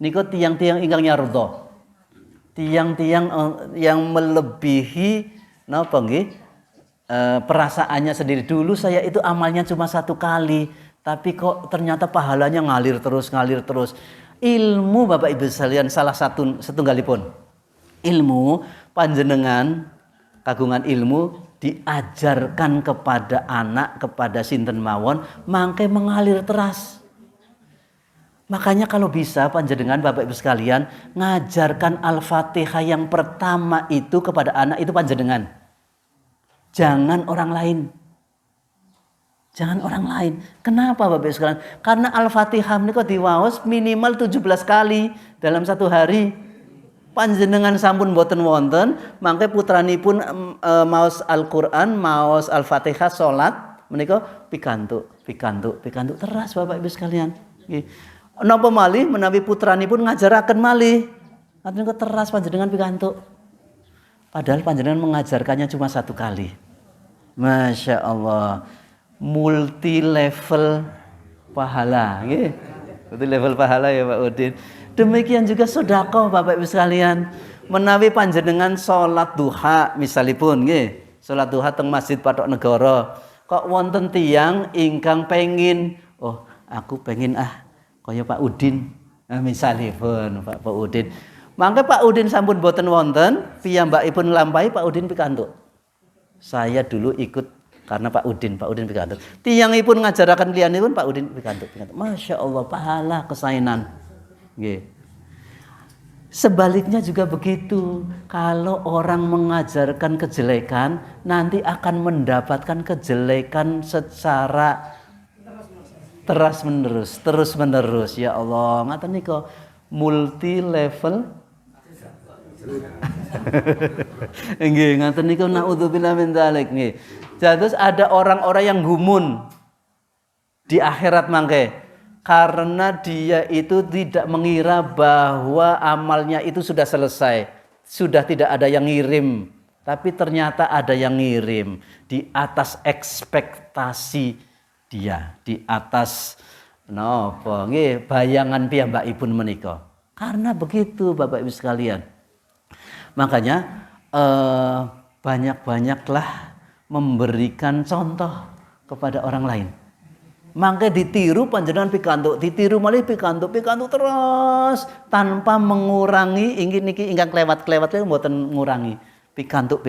Niku tiang-tiang ingkang nyarda. Tiang-tiang yang melebihi napa nggih? Perasaannya sendiri. Dulu saya itu amalnya cuma 1 kali, tapi kok ternyata pahalanya ngalir terus. Ilmu Bapak Ibu sekalian salah satu setunggalipun. Ilmu panjenengan kagungan ilmu diajarkan kepada anak, kepada sinten mawon, mangke mengalir teras. Makanya kalau bisa panjenengan Bapak Ibu sekalian ngajarkan Al-Fatihah yang pertama itu kepada anak itu panjenengan. Jangan orang lain. Jangan orang lain. Kenapa Bapak Ibu sekalian? Karena Al-Fatihah menika diwaos minimal 17 kali dalam satu hari. Panjenengan sampun boten wonten, mangke putranipun maos Al-Qur'an, maos Al-Fatihah salat menika pikantuk teras Bapak Ibu sekalian. Nggih. Napa malih menawi putranipun ngajaraken malih. Artinya teras panjenengan pikantuk. Padahal panjenengan mengajarkannya cuma satu kali. Masya Allah. Multi level pahala. Nggih. Multi level pahala ya Pak Udin. Demikian juga sedekah Bapak Ibu sekalian. Menawi panjenengan salat duha misalipun nggih, salat duha teng Masjid Patok Negara. Kok wonten tiyang ingkang pengin, oh aku pengin kaya Pak Udin. Misalipun Pak Udin. Mangke Pak Udin sampun boten wonten, piyambakipun nglampahi Pak Udin pikantuk. Saya dulu ikut karena Pak Udin pikantuk. Tiyangipun ngajaraken liyanipun Pak Udin pikantuk. Masya Allah pahala kesaenan. Nggih. Sebaliknya juga begitu. Kalau orang mengajarkan kejelekan, nanti akan mendapatkan kejelekan secara terus menerus. Ya Allah, ngaten nika multi level. Nggih, ngaten nika naudzubillah min dzalik nggih. Terus ada orang-orang yang gumun di akhirat mangke. Karena dia itu tidak mengira bahwa amalnya itu sudah selesai. Sudah tidak ada yang ngirim. Tapi ternyata ada yang ngirim. Di atas ekspektasi dia. Di atas bayangan piyambakipun menika. Karena begitu Bapak Ibu sekalian. Makanya banyak-banyaklah memberikan contoh kepada orang lain. Mangke ditiru panjenengan pikantuk, ditiru malih pikantuk terus tanpa mengurangi niki ingkang klewat-klewat mboten ngurangi. Pikantuk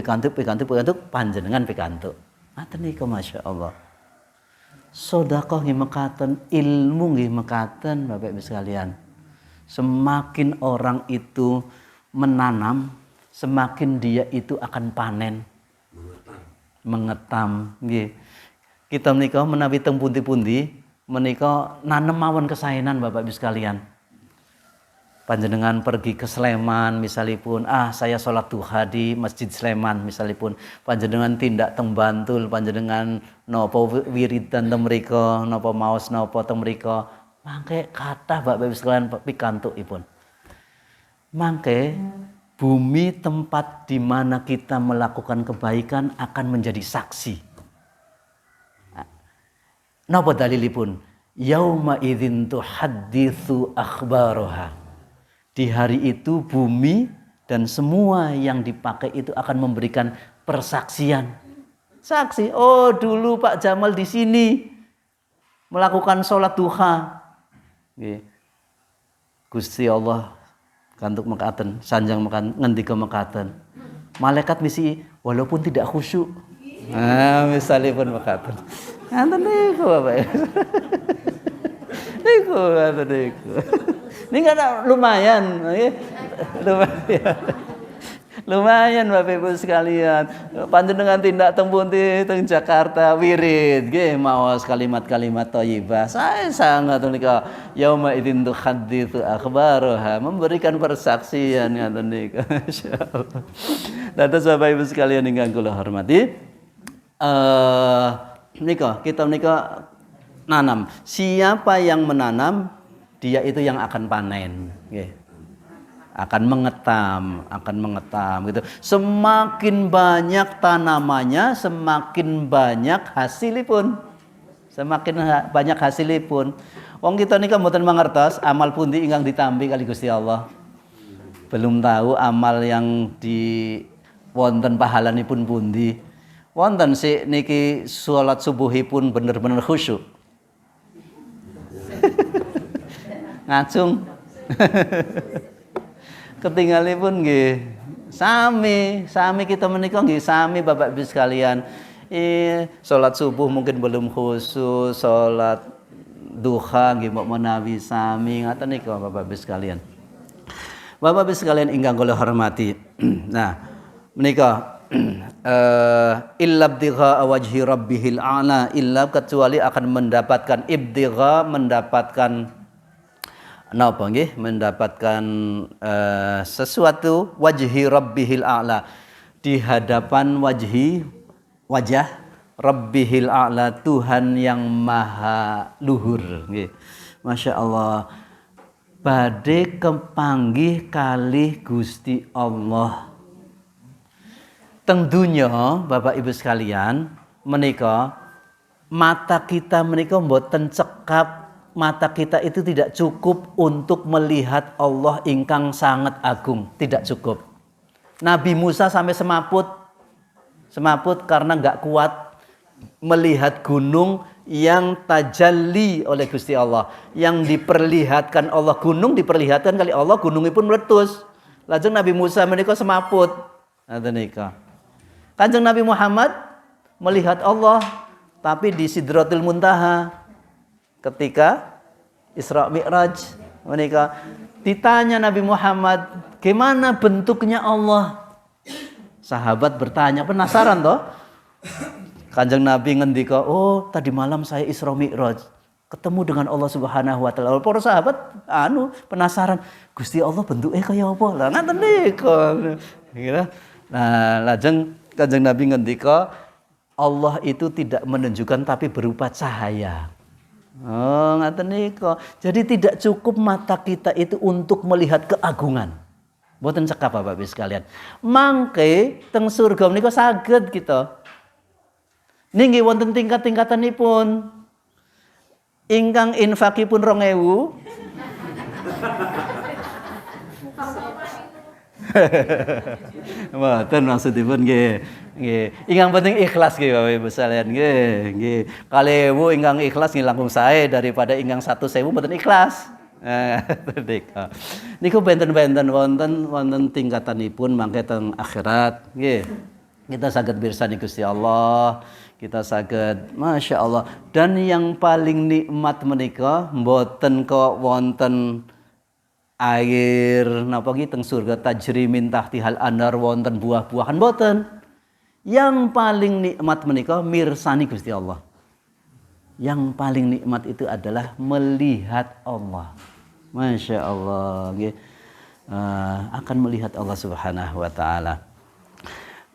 panjenengan pikantuk. Ngaten niku masyaallah. Sedekah nggih mekaten, ilmu nggih mekaten Bapak Ibu sekalian. Semakin orang itu menanam, semakin dia itu akan panen. Mengetam nggih. Kita menika menawi teng pundi-pundi menika nanem mawon kesaenan Bapak Ibu sekalian. Panjenengan pergi ke Sleman misalipun, saya sholat duha di Masjid Sleman misalipun, panjenengan tindak teng Bantul, panjenengan napa wiridan teng mriku, napa maos napa teng mriku, mangke kathah Bapak Ibu sekalian pikantukipun. Mangke bumi tempat di mana kita melakukan kebaikan akan menjadi saksi. Napa dalilipun? Yauma idzin tuhadditsu akhbaraha. Di hari itu bumi dan semua yang dipakai itu akan memberikan persaksian. Saksi, oh dulu Pak Jamal di sini melakukan sholat duha. Gusti Allah kantuk mekaten, sanjang mekaten, ngendika mekaten. Malaikat misi walaupun tidak khusyuk. Misalipun mekaten. Ngaten niku Bapak. Niku ngaten niku. Ini kan lumayan, lumayan Bapak Ibu sekalian. Panjenengan tindak teng pundi teng Jakarta wirid nggih maos kalimat-kalimat thayyibah. Saya sangat nika yauma idzin tuhadditsu akhbaraha, memberikan persaksian ngaten niku. Masyaallah. Dados Bapak Ibu sekalian ingkang kula hormati, kita nanam. Siapa yang menanam, dia itu yang akan panen. Akan mengetam gitu. Semakin banyak tanamannya, semakin banyak hasilipun. Wong kita nika mboten mangertos amal pundi ingkang ditampi kali Gusti Allah. Belum tahu amal yang di wonten pahalanipun pundi. Wonten sik niki salat subuhipun bener-bener khusyuk. Ngajung Ketinggalipun nggih sami kita menika nggih sami Bapak Ibu sekalian. Salat subuh mungkin belum khusus, salat duha nggih menawi sami ngaten nika Bapak Ibu sekalian. Bapak Ibu sekalian ingkang kula hormati. Nah, menika illa ibtigha wajhi rabbihil a'la, illa kecuali akan mendapatkan ibtigha, mendapatkan napa nggih, mendapatkan sesuatu wajhi rabbihil a'la, di hadapan wajah rabbihil a'la, Tuhan yang maha luhur nggih. Masya Allah, badhe kepanggih kalih Gusti Allah teng dunya. Bapak Ibu sekalian, menika mata kita menika mboten cekap, mata kita itu tidak cukup untuk melihat Allah ingkang sangat agung, tidak cukup. Nabi Musa sampai semaput karena nggak kuat melihat gunung yang tajalli oleh Gusti Allah, yang diperlihatkan Allah, gunung diperlihatkan kali Allah, gunungipun meletus. Lajeng Nabi Musa menika semaput. Ngoten nika. Kanjeng Nabi Muhammad melihat Allah tapi di Sidratul Muntaha ketika Isra Mi'raj menika ditanya Nabi Muhammad, "Gimana bentuknya Allah?" Sahabat bertanya, penasaran toh? Kanjeng Nabi ngendika, "Oh, tadi malam saya Isra Mi'raj, ketemu dengan Allah Subhanahu wa taala." Para sahabat penasaran, "Gusti Allah bentuknya kaya apa?" Lah ngaten nika. Nah, lajeng Kanjeng Nabi ngendika, Allah itu tidak menunjukkan tapi berupa cahaya. Oh, ngaten nika. Jadi tidak cukup mata kita itu untuk melihat keagungan. Mboten cekap Bapak Ibu sekalian. Mangke teng surga menika saged kita. Ninggi wonten tingkat-tingkatanipun. Ingkang infakipun 2000. Mboten maksudipun nggih. Ingkang penting ikhlas nggih Bapak Ibu sekalian nggih. 2000 ingkang ikhlas nggih langkung sae daripada ingkang 1.000 mboten ikhlas. Niku benten-benten wonten tingkatanipun mangke teng akhirat nggih. Kita saged mirsani Gusti Allah, kita saged Masya Allah. Dan yang paling nikmat menika mboten kok wonten air napa nggih teng surga tajri min tahtihal anhar, wonten buah-buahan mboten. Yang paling nikmat menika mirsani Gusti Allah. Yang paling nikmat itu adalah melihat Allah. Masya Allah, akan melihat Allah Subhanahu wa taala.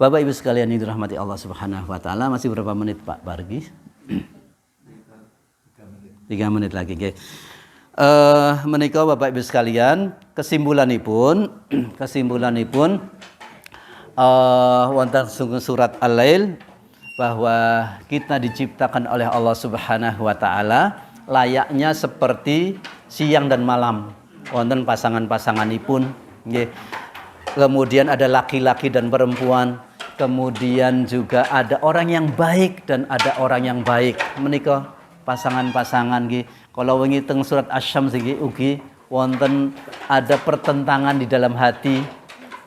Bapak Ibu sekalian yang dirahmati Allah Subhanahu wa taala, masih berapa menit Pak Bargi? 3 menit lagi, nggih. Menika Bapak Ibu sekalian, kesimpulanipun wonten surat Al-Lail bahwa kita diciptakan oleh Allah Subhanahu wa taala layaknya seperti siang dan malam. Wonten pasangan-pasanganipun nggih. Kemudian ada laki-laki dan perempuan, kemudian juga ada orang yang baik dan ada orang yang baik. Menika pasangan-pasangan nggih. Kalau wingi teng surat Asy-Syams iki ugi wonten ada pertentangan di dalam hati.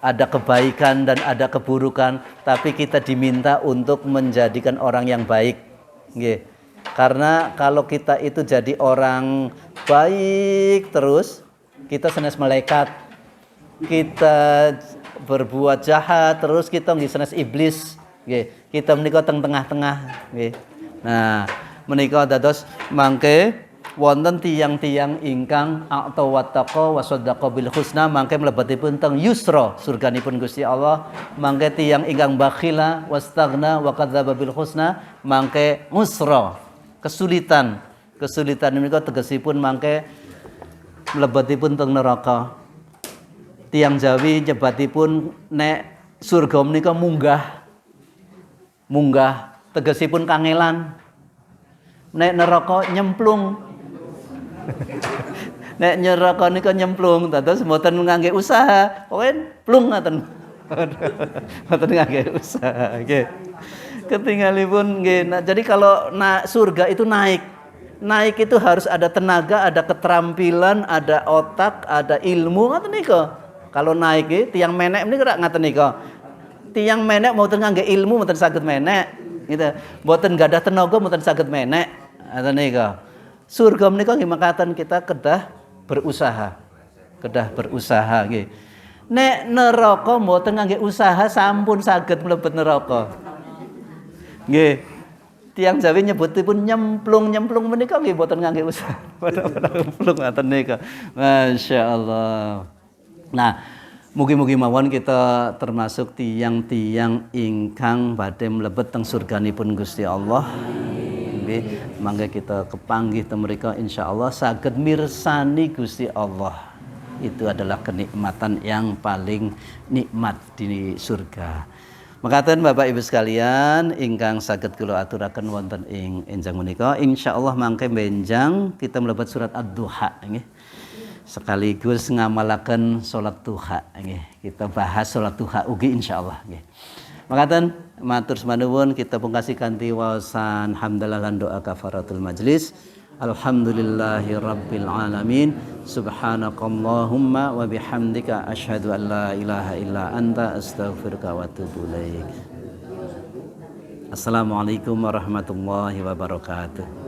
Ada kebaikan dan ada keburukan, tapi kita diminta untuk menjadikan orang yang baik. Nggih. Karena kalau kita itu jadi orang baik terus, kita senes malaikat. Kita berbuat jahat terus, kita nggih senes iblis. Nggih. Kita menika teng tengah-tengah. Nggih. Nah, menika dados mangke wonten tiyang-tiyang ingkang a'ta wattaqa wa saddaqa bil husna, mangke mlebetipun teng yusra surganipun Gusti Allah. Mangke tiyang ingkang bakhila wastaghna wa kadzdzaba bil husna, mangke usra, kesulitan menika tegesipun mangke mlebetipun teng neraka. Tiyang Jawi nyebatipun nek surga menika munggah tegesipun kangelan. Nek neraka nyemplung. Nek neraka nika nyemplung, dados mboten ngangge usaha, pokoke plung ngoten. Mboten ngangge usaha nggih. Ketinggalipun nggih. Nah, jadi kalau surga itu naik. Naik itu harus ada tenaga, ada keterampilan, ada otak, ada ilmu ngoten nika. Kalau naik iki tiyang menek menika ngaten nika. Tiyang menek mboten ngangge ilmu mboten saged menek gitu. Mboten gadah tenaga mboten saged menek. Ngoten nika. Surga menika nggih makaten kita kedah berusaha. Kedah berusaha nggih. Nek neraka mboten ngangge usaha sampun saged mlebet neraka. Nggih. Tiang Jawi nyebutipun nyemplung menika nggih mboten ngangge usaha. Nyemplung ngoten nika. Masyaallah. Nah, mugi-mugi mawon kita termasuk tiang-tiang ingkang badhe mlebet teng surganipun Gusti Allah. Nggih, mangga kita kepanggih teng mriku insyaallah saged mirsani Gusti Allah. Itu adalah kenikmatan yang paling nikmat di surga. Makaten Bapak Ibu sekalian ingkang saged kula aturaken wonten ing enjang menika insyaallah mangke benjang kita mlebet surat Ad-Duha nggih. Sekaligus ngamalaken salat duha nggih. Kita bahas salat duha ugi insyaallah nggih. Makaten matur semanuwun kita pungkasi kanthi waosan hamdalah lan doa kafaratul majlis. Alhamdulillahi rabbil alamin. Subhanakallahumma wa bihamdika asyhadu an la ilaha illa anta astaghfiruka wa atubu ilaik. Assalamualaikum warahmatullahi wabarakatuh.